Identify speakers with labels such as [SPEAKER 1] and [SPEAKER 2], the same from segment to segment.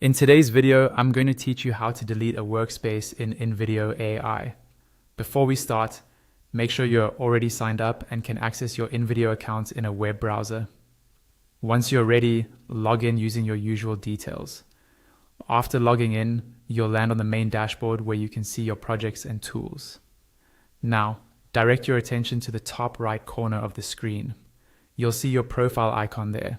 [SPEAKER 1] In today's video, I'm going to teach you how to delete a workspace in Invideo AI. Before we start, make sure you're already signed up and can access your Invideo account in a web browser. Once you're ready, log in using your usual details. After logging in, you'll land on the main dashboard where you can see your projects and tools. Now, direct your attention to the top right corner of the screen. You'll see your profile icon there.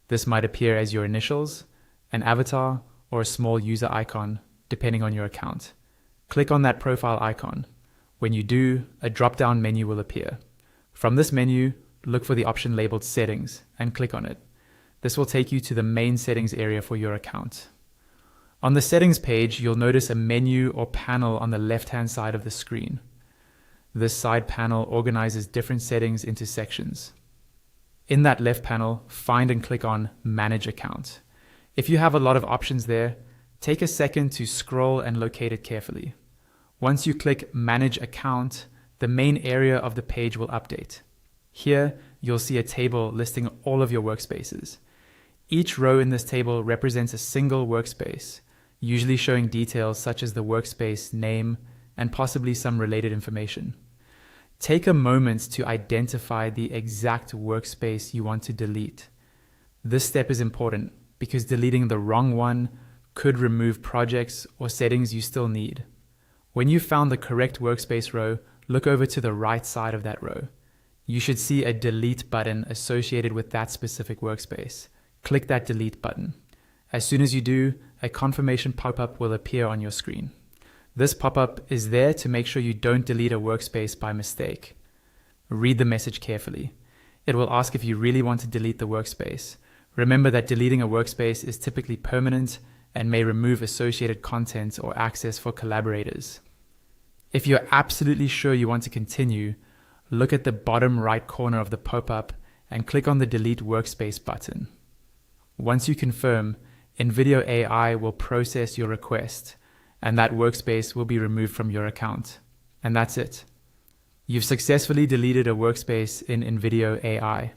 [SPEAKER 1] This might appear as your initials, an avatar, or a small user icon, depending on your account. Click on that profile icon. When you do, a drop-down menu will appear. From this menu, look for the option labeled Settings and click on it. This will take you to the main settings area for your account. On the settings page, you'll notice a menu or panel on the left-hand side of the screen. This side panel organizes different settings into sections. In that left panel, find and click on Manage Account. If you have a lot of options there, take a second to scroll and locate it carefully. Once you click Manage Account, the main area of the page will update. Here, you'll see a table listing all of your workspaces. Each row in this table represents a single workspace, usually showing details such as the workspace name and possibly some related information. Take a moment to identify the exact workspace you want to delete. This step is important because deleting the wrong one could remove projects or settings you still need. When you've found the correct workspace row, look over to the right side of that row. You should see a delete button associated with that specific workspace. Click that delete button. As soon as you do, a confirmation pop-up will appear on your screen. This pop-up is there to make sure you don't delete a workspace by mistake. Read the message carefully. It will ask if you really want to delete the workspace. Remember that deleting a workspace is typically permanent and may remove associated content or access for collaborators. If you're absolutely sure you want to continue, look at the bottom right corner of the pop-up and click on the Delete Workspace button. Once you confirm, Invideo AI will process your request, and that workspace will be removed from your account. And that's it. You've successfully deleted a workspace in Invideo AI.